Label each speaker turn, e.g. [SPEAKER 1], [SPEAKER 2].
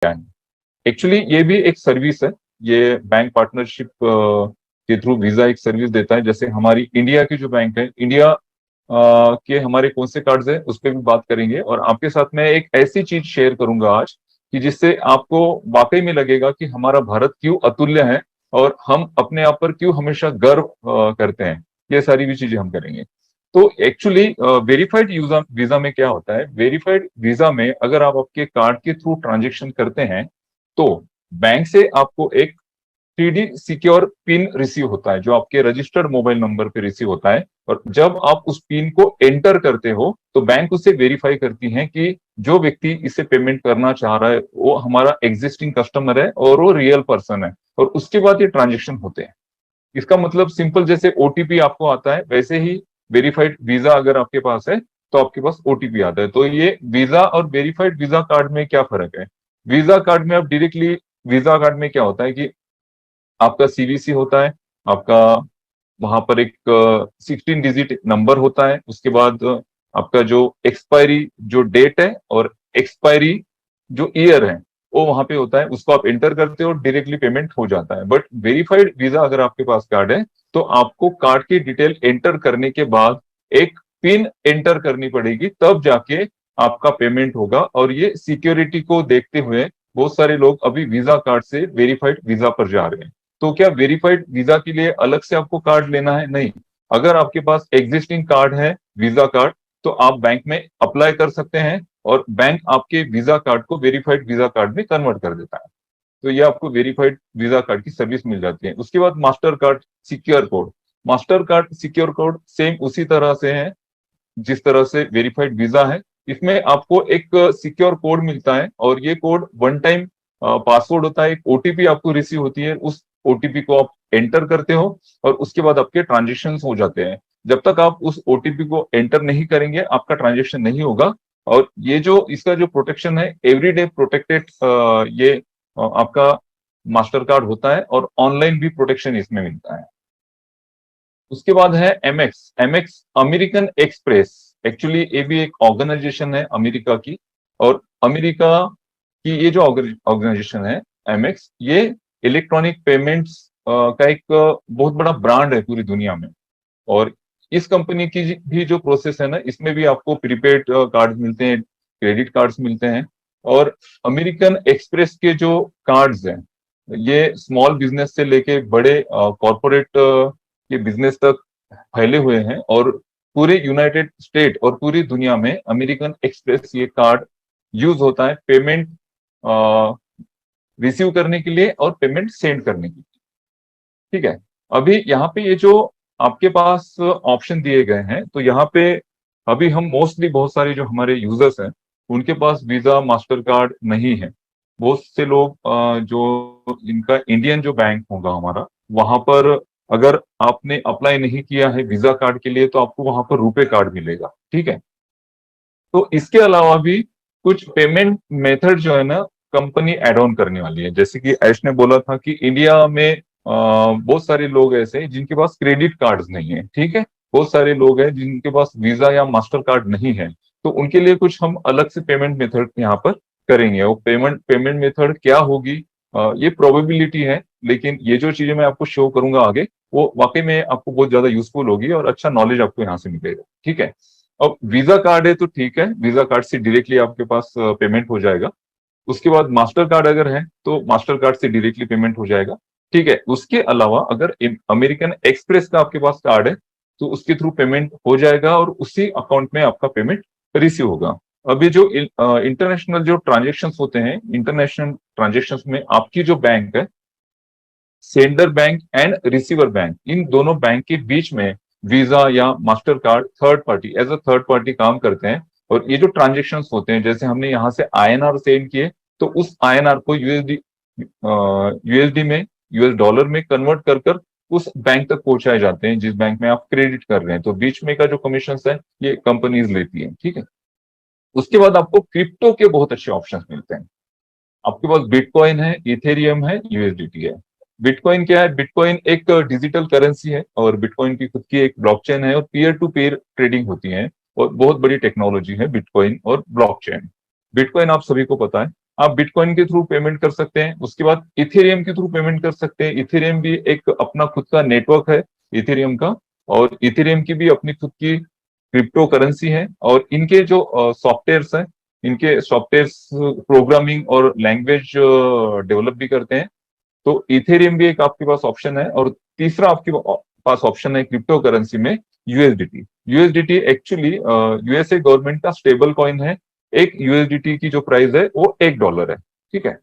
[SPEAKER 1] क्या है। एक्चुअली ये भी एक सर्विस है, ये बैंक पार्टनरशिप के थ्रू वीजा एक सर्विस देता है। जैसे हमारी इंडिया की जो बैंक है, इंडिया के हमारे कौन से कार्ड्स है उस पर भी बात करेंगे। और आपके साथ मैं एक ऐसी चीज शेयर करूंगा आज कि जिससे आपको वाकई में लगेगा कि हमारा भारत क्यों अतुल्य है और हम अपने आप पर क्यों हमेशा गर्व करते हैं। ये सारी भी चीजें हम करेंगे। तो एक्चुअली वेरीफाइड वीजा वीजा में क्या होता है, वेरीफाइड वीजा में अगर आप आपके कार्ड के थ्रू ट्रांजेक्शन करते हैं तो बैंक से आपको एक 3D सिक्योर पिन रिसीव होता है, जो आपके रजिस्टर्ड मोबाइल नंबर पे रिसीव होता है। और जब आप उस पिन को एंटर करते हो तो बैंक उसे वेरीफाई करती है कि जो व्यक्ति इसे पेमेंट करना चाह रहा है वो हमारा एग्जिस्टिंग कस्टमर है और वो रियल पर्सन है, और उसके बाद ये ट्रांजेक्शन होते हैं। इसका मतलब सिंपल, जैसे ओटीपी आपको आता है वैसे ही वेरीफाइड वीजा अगर आपके पास है तो आपके पास ओटीपी आता है। तो ये वीजा और वेरीफाइड वीजा कार्ड में क्या फर्क है। वीजा कार्ड में आप डायरेक्टली, वीजा कार्ड में क्या होता है कि आपका सीवीसी होता है, आपका वहां पर एक 16 डिजिट नंबर होता है। उसके बाद आपका जो एक्सपायरी जो डेट है और एक्सपायरी जो ईयर है वो वहां पे होता है, उसको आप एंटर करते हो, डायरेक्टली पेमेंट हो जाता है। बट वेरीफाइड वीजा अगर आपके पास कार्ड है तो आपको कार्ड की डिटेल एंटर करने के बाद एक पिन एंटर करनी पड़ेगी, तब जाके आपका पेमेंट होगा। और ये सिक्योरिटी को देखते हुए बहुत सारे लोग अभी वीजा कार्ड से वेरीफाइड वीजा पर जा रहे हैं। तो क्या वेरीफाइड वीजा के लिए अलग से आपको कार्ड लेना है? नहीं। अगर आपके पास एग्जिस्टिंग कार्ड है वीजा कार्ड तो आप बैंक में अप्लाई कर सकते हैं और बैंक आपके वीजा कार्ड को वेरीफाइड वीजा कार्ड में कन्वर्ट कर देता है। तो ये आपको वेरीफाइड वीजा कार्ड की सर्विस मिल जाती है। उसके बाद master card secure code, master card secure code same उसी तरह से है जिस तरह से वेरीफाइड वीजा है। इसमें आपको एक सिक्योर कोड मिलता है और ये कोड वन टाइम पासवर्ड होता है, एक ओटीपी आपको रिसीव होती है, उस ओटीपी को आप एंटर करते हो और उसके बाद आपके ट्रांजेक्शन हो जाते हैं। जब तक आप उस ओटीपी को एंटर नहीं करेंगे आपका ट्रांजेक्शन नहीं होगा। और ये जो इसका जो प्रोटेक्शन है, एवरीडे प्रोटेक्टेड, ये आपका मास्टर कार्ड होता है और ऑनलाइन भी प्रोटेक्शन इसमें मिलता है। उसके बाद है MX, MX American express. Actually ये भी एक ऑर्गेनाइजेशन है अमेरिका की, और अमेरिका की ये जो ऑर्गेनाइजेशन है एमएक्स, ये इलेक्ट्रॉनिक पेमेंट्स का एक बहुत बड़ा ब्रांड है पूरी दुनिया में। और इस कंपनी की भी जो प्रोसेस है ना, इसमें भी आपको प्रीपेड कार्ड मिलते हैं, क्रेडिट कार्ड्स मिलते हैं। और अमेरिकन एक्सप्रेस के जो कार्ड्स हैं ये स्मॉल बिजनेस से लेके बड़े कॉरपोरेट के बिजनेस तक फैले हुए हैं। और पूरे यूनाइटेड स्टेट और पूरी दुनिया में अमेरिकन एक्सप्रेस ये कार्ड यूज होता है पेमेंट रिसीव करने के लिए और पेमेंट सेंड करने के लिए। ठीक है। अभी यहाँ पे ये जो आपके पास ऑप्शन दिए गए हैं, तो यहाँ पे अभी हम मोस्टली बहुत सारे जो हमारे यूजर्स हैं उनके पास वीजा मास्टर कार्ड नहीं है। बहुत से लोग जो इनका इंडियन जो बैंक होगा हमारा, वहां पर अगर आपने अप्लाई नहीं किया है वीजा कार्ड के लिए तो आपको वहां पर रुपे कार्ड मिलेगा। ठीक है। तो इसके अलावा भी कुछ पेमेंट मेथड जो है ना कंपनी एड ऑन करने वाली है। जैसे कि ऐश ने बोला था कि इंडिया में बहुत सारे लोग ऐसे हैं जिनके पास क्रेडिट कार्ड्स नहीं है। ठीक है। बहुत सारे लोग हैं जिनके पास वीजा या मास्टर कार्ड नहीं है, तो उनके लिए कुछ हम अलग से पेमेंट मेथड यहाँ पर करेंगे। वो पेमेंट पेमेंट मेथड क्या होगी, ये प्रोबेबिलिटी है, लेकिन ये जो चीजें मैं आपको शो करूंगा आगे वो वाकई में आपको बहुत ज्यादा यूजफुल होगी और अच्छा नॉलेज आपको यहाँ से मिलेगा। ठीक है। अब वीजा कार्ड है तो ठीक है, वीजा कार्ड से डायरेक्टली आपके पास पेमेंट हो जाएगा। उसके बाद मास्टर कार्ड अगर है तो मास्टर कार्ड से डायरेक्टली पेमेंट हो जाएगा। ठीक है। उसके अलावा अगर अमेरिकन एक्सप्रेस का आपके पास कार्ड है तो उसके थ्रू पेमेंट हो जाएगा और उसी अकाउंट में आपका पेमेंट रिसीव होगा। अभी जो इंटरनेशनल जो ट्रांजेक्शन होते हैं, इंटरनेशनल ट्रांजेक्शन में आपकी जो बैंक है, sender bank and receiver bank, इन दोनों बैंक के बीच में वीजा या Mastercard third party as a third party काम करते हैं। और ये जो ट्रांजेक्शन होते हैं, जैसे हमने यहाँ से आईएनआर सेंड किए तो उस आईएनआर को यूएसडी में, यूएस डॉलर में कन्वर्ट कर कर उस बैंक तक पहुंचाए जाते हैं जिस बैंक में आप क्रेडिट कर रहे हैं। तो बीच में का जो कमीशन है ये कंपनीज लेती है। ठीक है। उसके बाद आपको क्रिप्टो के बहुत अच्छे ऑप्शन मिलते हैं। आपके पास बिटकॉइन है, इथेरियम है, यूएसडीटी है। बिटकॉइन क्या है? बिटकॉइन एक डिजिटल करेंसी है और बिटकॉइन की खुद की एक ब्लॉकचेन है और पीयर टू पीयर ट्रेडिंग होती है और बहुत बड़ी टेक्नोलॉजी है बिटकॉइन और ब्लॉकचेन। बिटकॉइन आप सभी को पता है, आप बिटकॉइन के थ्रू पेमेंट कर सकते हैं। उसके बाद इथेरियम के थ्रू पेमेंट कर सकते हैं। इथेरियम भी एक अपना खुद का नेटवर्क है इथेरियम का, और इथेरियम की भी अपनी खुद की क्रिप्टो करेंसी है। और इनके जो सॉफ्टवेयर्स हैं, इनके सॉफ्टवेयर्स प्रोग्रामिंग और लैंग्वेज डेवलप भी करते हैं। तो इथेरियम भी एक आपके पास ऑप्शन है। और तीसरा आपके पास ऑप्शन है क्रिप्टो करेंसी में USDT. USDT actually USA government का स्टेबल कॉइन है। एक यूएसडीटी की जो प्राइस है वो $1 है, ठीक है।